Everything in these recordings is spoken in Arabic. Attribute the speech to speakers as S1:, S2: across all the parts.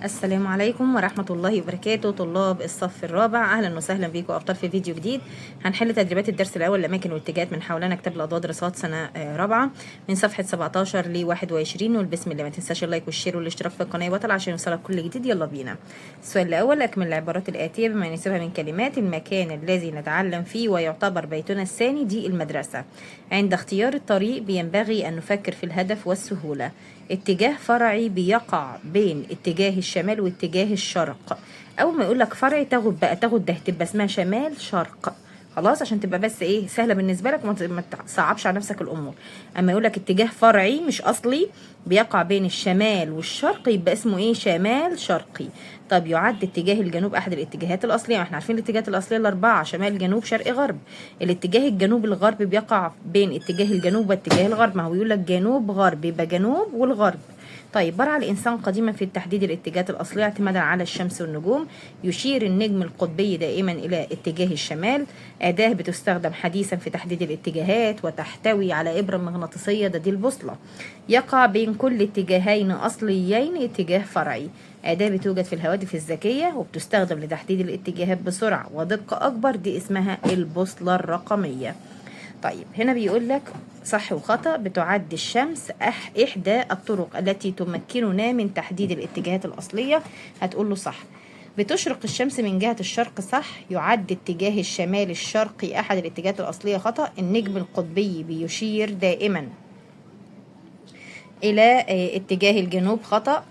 S1: السلام عليكم ورحمة الله وبركاته. طلاب الصف الرابع، أهلا وسهلا بيكم أبطال في فيديو جديد. هنحل تدريبات الدرس الأول الأماكن والاتجاهات من حولنا كتاب الأضواء دراسات سنة رابعة من صفحة 17 ل 21. والبسم الله، ما تنساش اللايك والشير والاشتراك في القناة وطلع عشان يوصلك كل جديد. يلا بينا. السؤال الأول: أكمل العبارات الآتية بما يناسبها من كلمات. المكان الذي نتعلم فيه ويعتبر بيتنا الثاني دي المدرسة. عند اختيار الطريق بينبغي أن نفكر في الهدف والسهولة. اتجاه فرعي بيقع بين اتجاه الشمال واتجاه الشرق. اول ما يقول لك فرعي تاخد ده تبقى اسمها شمال شرق، خلاص، عشان تبقى بس ايه سهله بالنسبه لك وما تصعبش على نفسك الامور. اما يقول لك اتجاه فرعي مش اصلي بيقع بين الشمال والشرق يبقى اسمه ايه؟ شمال شرقي. طب يعد اتجاه الجنوب احد الاتجاهات الاصليه. احنا عارفين الاتجاهات الاصليه الاربعه: شمال جنوب شرق غرب. الاتجاه الجنوب الغرب بيقع بين اتجاه الجنوب واتجاه الغرب، ما هو يقول لك جنوب غرب يبقى جنوب والغرب. طيب، برع الإنسان قديما في تحديد الاتجاهات الأصلية اعتمادا على الشمس والنجوم. يشير النجم القطبي دائما إلى اتجاه الشمال. أداة بتستخدم حديثا في تحديد الاتجاهات وتحتوي على إبرة مغناطيسية، دي البوصلة. يقع بين كل اتجاهين أصليين اتجاه فرعي. أداة بتوجد في الهواتف الذكية وبتستخدم لتحديد الاتجاهات بسرعة ودقة أكبر، دي اسمها البوصلة الرقمية. طيب، هنا بيقول لك صح وخطأ. بتعد الشمس إحدى الطرق التي تمكننا من تحديد الاتجاهات الأصلية. هتقول له صح. بتشرق الشمس من جهة الشرق، صح. يعد اتجاه الشمال الشرقي أحد الاتجاهات الأصلية، خطأ. النجم القطبي بيشير دائما إلى اتجاه الجنوب، خطأ.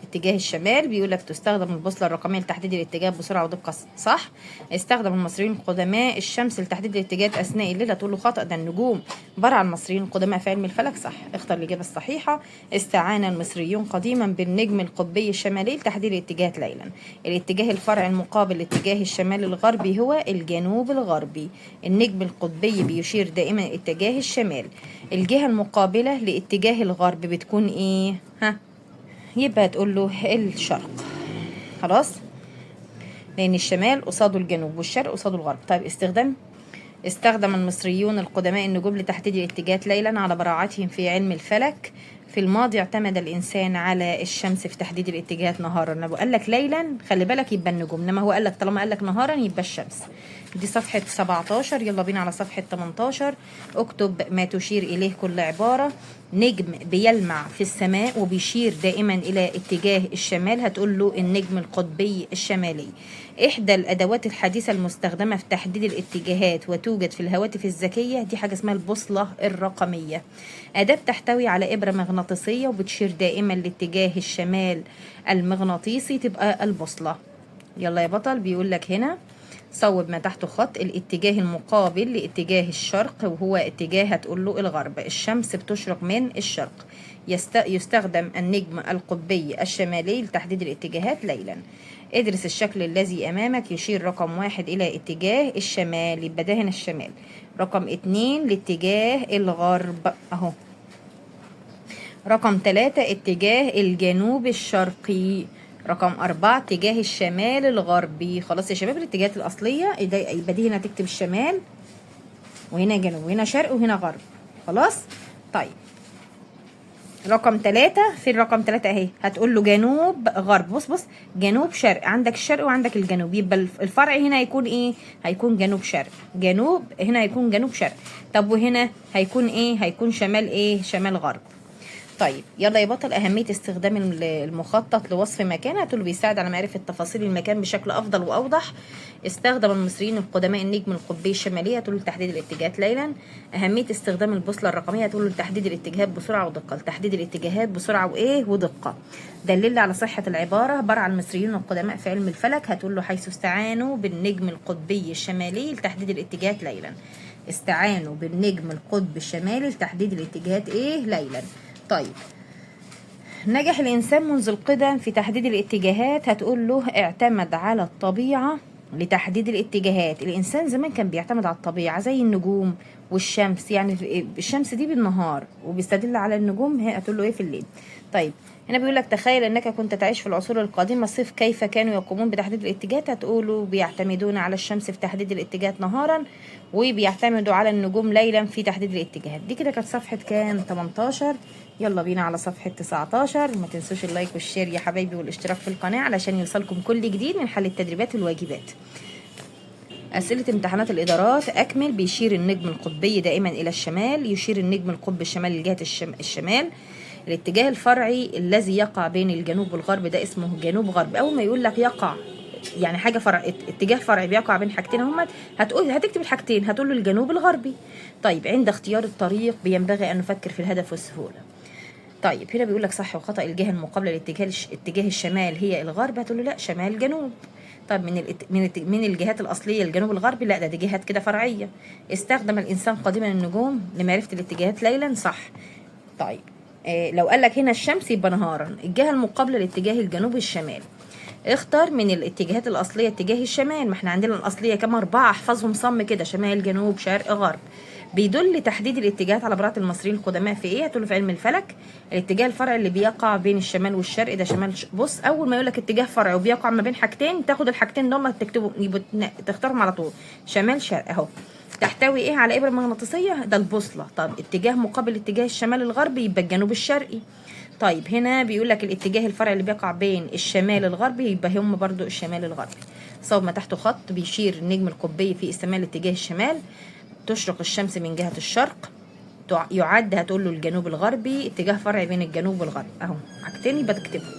S1: اتجاه الشمال بيقول لك تستخدم البوصلة الرقمية لتحديد الاتجاه بسرعة ودقة، صح. استخدم المصريين القدماء الشمس لتحديد الاتجاهات أثناء الليل، هتقول له خطأ، ده النجوم. برع المصريين القدماء في علم الفلك، صح. اختر الإجابة الصحيحة. استعان المصريون قديما بالنجم القطبي الشمالي لتحديد الاتجاهات ليلا. الاتجاه الفرعي المقابل لاتجاه الشمال الغربي هو الجنوب الغربي. النجم القطبي بيشير دائما اتجاه الشمال. الجهة المقابلة لاتجاه الغرب بتكون ايه؟ يبقى تقول له الشرق، خلاص، لأن الشمال قصاده الجنوب والشرق قصاده الغرب. طيب، استخدم المصريون القدماء النجوم لتحديد الاتجاهات ليلا على براعتهم في علم الفلك. في الماضي اعتمد الإنسان على الشمس في تحديد الاتجاهات نهارا. لو قال لك ليلا خلي بالك يبقى النجوم، انما هو قال لك طالما قال لك نهارا يبقى الشمس. دي صفحة 17. يلا بينا على صفحة 18. اكتب ما تشير إليه كل عبارة. نجم بيلمع في السماء وبيشير دائما إلى اتجاه الشمال، هتقول له النجم القطبي الشمالي. إحدى الأدوات الحديثة المستخدمة في تحديد الاتجاهات وتوجد في الهواتف الذكية، دي حاجة اسمها البوصلة الرقمية. أداة تحتوي على إبرة مغناطيسية وبتشير دائما لاتجاه الشمال المغناطيسي، تبقى البوصلة. يلا يا بطل، بيقول لك هنا صوب ما تحته خط. الاتجاه المقابل لاتجاه الشرق وهو اتجاه، هتقول له الغرب. الشمس بتشرق من الشرق. يستخدم النجم القطبي الشمالي لتحديد الاتجاهات ليلا. ادرس الشكل الذي أمامك. يشير رقم 1 إلى اتجاه الشمال، يبقى ده هنا الشمال. رقم 2 لاتجاه الغرب أهو. رقم 3 اتجاه الجنوب الشرقي. رقم 4 اتجاه الشمال الغربي. خلاص يا شباب، الاتجاهات الأصلية يبقى دي هنا تكتب الشمال وهنا جنوب وهنا شرق وهنا غرب، خلاص. طيب، رقم 3 في الرقم 3 اهي، هتقول له جنوب غرب. بص جنوب شرق، عندك الشرق وعندك الجنوب، يبقى الفرع هنا هيكون ايه؟ هيكون جنوب شرق. جنوب هنا هيكون جنوب شرق. طب وهنا هيكون ايه؟ هيكون شمال ايه؟ شمال غرب. طيب، يلا يا بطل. أهمية استخدام المخطط لوصف مكان، هتقول له بيساعد على معرفة تفاصيل المكان بشكل أفضل وأوضح. استخدم المصريين القدماء النجم القطبي الشمالي، هتقول له لتحديد الاتجاهات ليلا. أهمية استخدام البوصلة الرقمية، هتقول له لتحديد الاتجاهات بسرعة ودقة. لتحديد الاتجاهات بسرعة وإيه ودقة. دلل على صحة العبارة. برع المصريين القدماء في علم الفلك، هتقول له حيث استعانوا بالنجم القطبي الشمالي لتحديد الاتجاهات ليلا. استعانوا بالنجم القطب الشمالي لتحديد الاتجاهات إيه؟ ليلا. طيب، نجح الإنسان منذ القدم في تحديد الاتجاهات، هتقول له اعتمد على الطبيعة لتحديد الاتجاهات. الإنسان زمان كان بيعتمد على الطبيعة زي النجوم والشمس، يعني الشمس دي بالنهار وبيستدل على النجوم، هتقول له ايه؟ في الليل. طيب، هنا بيقول لك تخيل انك كنت تعيش في العصور القديمة، صف كيف كانوا يقومون بتحديد الاتجاهات. هتقولوا بيعتمدون على الشمس في تحديد الاتجاهات نهارا وبيعتمدوا على النجوم ليلا في تحديد الاتجاهات. دي كده كانت صفحة كام؟ 18. يلا بينا على صفحة 19. ما تنسوش اللايك والشير يا حبايبي والاشتراك في القناة علشان يوصلكم كل جديد من حل التدريبات والواجبات. أسئلة امتحانات الإدارات. أكمل. بيشير النجم القطبي دائما إلى الشمال. يشير النجم القطب الشمالي لجهة الشمال. الاتجاه الفرعي الذي يقع بين الجنوب والغرب ده اسمه جنوب غرب. أول ما يقول لك يقع يعني حاجة اتجاه فرعي بيقع بين حاجتين هما، هتكتب الحاجتين، هتقول له الجنوب الغربي. طيب عند اختيار الطريق بينبغي أن نفكر في الهدف والسهولة. طيب هنا بيقول لك صح وخطأ. الجهة المقابلة لاتجاه الشمال هي الغرب، هتقول له لا شمال جنوب. طب من الجهات الأصلية الجنوب الغربي، لا دي جهات كده فرعية. استخدم الإنسان قديما النجوم لمعرفة الاتجاهات ليلا، صح. طيب لو قال لك هنا الشمس يبقى نهارا. الجهة المقابلة لاتجاه الجنوب الشمال. اختار من الاتجاهات الأصلية اتجاه الشمال. ما احنا عندنا الأصلية كام؟ 4. احفظهم صم كده: شمال جنوب شرق غرب. بيدل تحديد الاتجاهات على براءة المصريين القدماء في ايه؟ هتقول في علم الفلك الاتجاه الفرعي اللي بيقع بين الشمال والشرق ده شمال بص، اول ما يقول لك اتجاه فرعي وبيقع ما بين حاجتين، تاخد الحاجتين دول تكتبوا تختارهم على طول. شمال شرق اهو. تحتوي ايه على ابره مغناطيسيه؟ ده البوصله. طب اتجاه مقابل اتجاه الشمال الغربي يبقى الجنوب الشرقي. طيب هنا بيقول لك الاتجاه الفرعي اللي بيقع بين الشمال الغربي يبقى هم برضو الشمال الغربي. صوب ما تحته خط. بيشير النجم القطبي في استمال اتجاه الشمال. تشرق الشمس من جهة الشرق. يعد هتقول له الجنوب الغربي. اتجاه فرعي بين الجنوب والغرب اهو، حاجتين يبقى تكتبهم.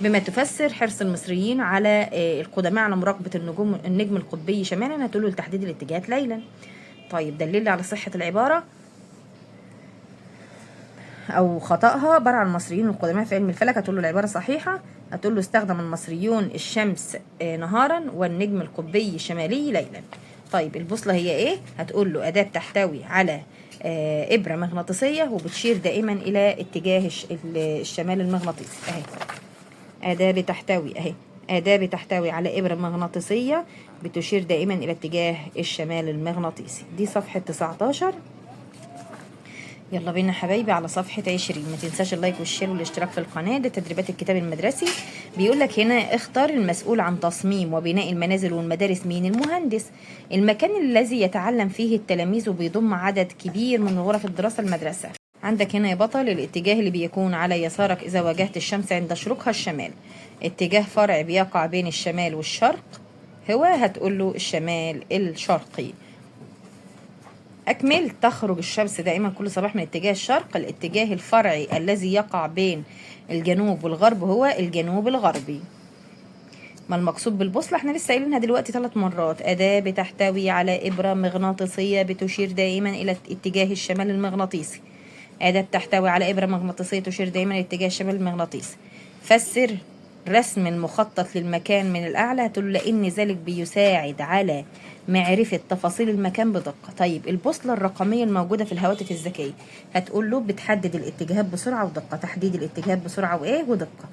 S1: بما تفسر حرص المصريين على القدماء على مراقبة النجم القطبي شمالا، هتقول له لتحديد الاتجاهات ليلا. طيب دليل على صحة العبارة او خطأها. برع المصريين القدماء في علم الفلك، هتقول له العبارة صحيحة. هتقول له استخدم المصريون الشمس نهارا والنجم القطبي الشمالي ليلا. طيب البوصلة هي ايه؟ هتقول له أداة تحتوي على إبرة مغناطيسية وبتشير دائما إلى اتجاه الشمال المغناطيسي اهي. أداة بتحتوي اهي، أداة بتحتوي على إبرة مغناطيسية بتشير دائما إلى اتجاه الشمال المغناطيسي. دي صفحة 19. يلا بينا حبايبي على صفحة 20. ما تنساش اللايك والشير والاشتراك في القناة. ده تدريبات الكتاب المدرسي. بيقول لك هنا اختار المسؤول عن تصميم وبناء المنازل والمدارس. مين؟ المهندس. المكان الذي يتعلم فيه التلاميذ وبيضم عدد كبير من غرف الدراسة المدرسة. عندك هنا يا بطل الاتجاه اللي بيكون على يسارك إذا واجهت الشمس عند شروقها الشمال. اتجاه فرع بيقع بين الشمال والشرق هو، هتقول له الشمال الشرقي. أكمل. تخرج الشمس دائما كل صباح من اتجاه الشرق. الاتجاه الفرعي الذي يقع بين الجنوب والغرب هو الجنوب الغربي. ما المقصود بالبوصلة؟ احنا لسه قايلينها دلوقتي 3 مرات. أداة بتحتوي على إبرة مغناطيسية بتشير دائما إلى اتجاه الشمال المغناطيسي. أداة بتحتوي على إبرة مغناطيسية تشير دائما إلى اتجاه الشمال المغناطيسي. فسر رسم المخطط للمكان من الأعلى، هتقول لأن ذلك بيساعد على معرفة تفاصيل المكان بدقة. طيب البوصلة الرقمية الموجودة في الهواتف الذكية، هتقول له بتحدد الاتجاهات بسرعة ودقة. تحديد الاتجاهات بسرعة وإيه ودقة.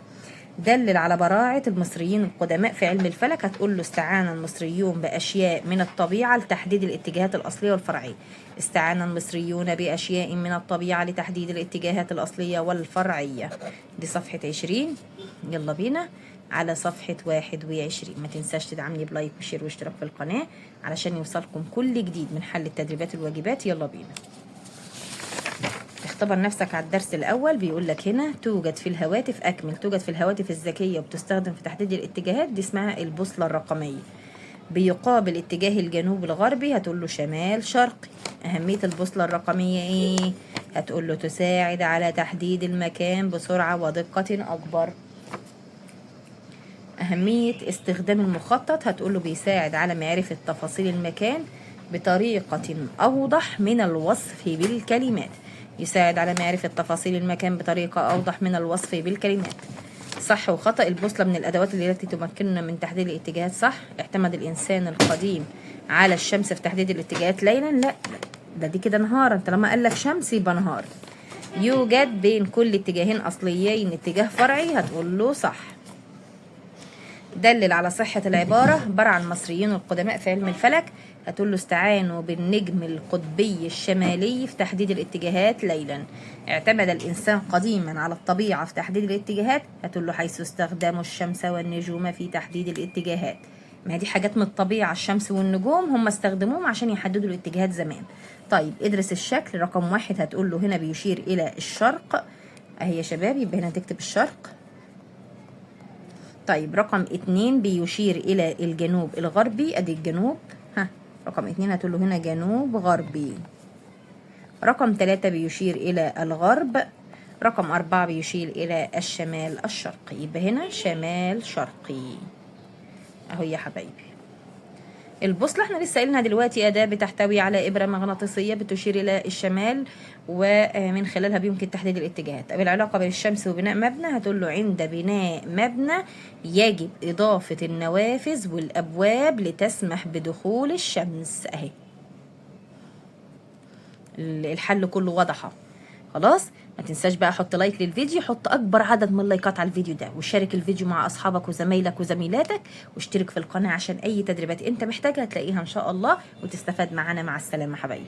S1: دلل على براعة المصريين القدماء في علم الفلك، هتقول له استعان المصريون بأشياء من الطبيعة لتحديد الاتجاهات الأصلية والفرعية. استعان المصريون بأشياء من الطبيعة لتحديد الاتجاهات الأصلية والفرعية. دي صفحة 20. يلا بينا على صفحة 21. ما تنساش تدعمني بلايك وشير واشتراك في القناة علشان يوصلكم كل جديد من حل التدريبات والواجبات. يلا بينا. اختبر نفسك على الدرس الأول. بيقول لك هنا توجد في الهواتف. أكمل. توجد في الهواتف الذكية وبتستخدم في تحديد الاتجاهات، دي اسمها البوصلة الرقمية. بيقابل اتجاه الجنوب الغربي، هتقول له شمال شرقي. أهمية البوصلة الرقمية إيه؟ هتقول له تساعد على تحديد المكان بسرعة ودقة أكبر. أهمية استخدام المخطط، هتقول له بيساعد على معرفة تفاصيل المكان بطريقة أوضح من الوصف بالكلمات. يساعد على معرفة تفاصيل المكان بطريقة أوضح من الوصف بالكلمات. صح وخطأ. البوصلة من الأدوات التي تمكننا من تحديد الاتجاهات، صح. اعتمد الإنسان القديم على الشمس في تحديد الاتجاهات ليلا، لا ده دي كده نهارا. طالما قال لك شمس يبقى نهار. يوجد بين كل اتجاهين أصليين اتجاه فرعي، هتقول له صح. دلل على صحة العبارة. برع المصريين القدماء في علم الفلك، هتقول له استعانوا بالنجم القطبي الشمالي في تحديد الاتجاهات ليلا. اعتمد الإنسان قديما على الطبيعة في تحديد الاتجاهات، هتقول له حيث استخدموا الشمس والنجوم في تحديد الاتجاهات. ما دي حاجات من الطبيعة، الشمس والنجوم هم استخدموهم عشان يحددوا الاتجاهات زمان. طيب ادرس الشكل. رقم 1 هتقول له هنا بيشير إلى الشرق. اهي يا شباب، يبقى هنا تكتب الشرق. طيب رقم 2 بيشير الى الجنوب الغربي، ادي الجنوب. رقم 2 هتقول له هنا جنوب غربي. رقم 3 بيشير الى الغرب. رقم 4 بيشير الى الشمال الشرقي، يبقى هنا شمال شرقي اهو يا حبايبي. البوصلة احنا لسه قايلينها دلوقتي أداة بتحتوي على إبرة مغناطيسية بتشير إلى الشمال، ومن خلالها بيمكن تحديد الاتجاهات. طب العلاقة بين الشمس وبناء مبنى، هتقول له عند بناء مبنى يجب إضافة النوافذ والأبواب لتسمح بدخول الشمس أهي. الحل كله واضحة خلاص. ما تنساش بقى حط لايك للفيديو، حط اكبر عدد من اللايكات على الفيديو ده، وشارك الفيديو مع اصحابك وزمايلك وزميلاتك، واشترك في القناة عشان اي تدريبات انت محتاجها هتلاقيها ان شاء الله وتستفاد معانا. مع السلامة حبايبي.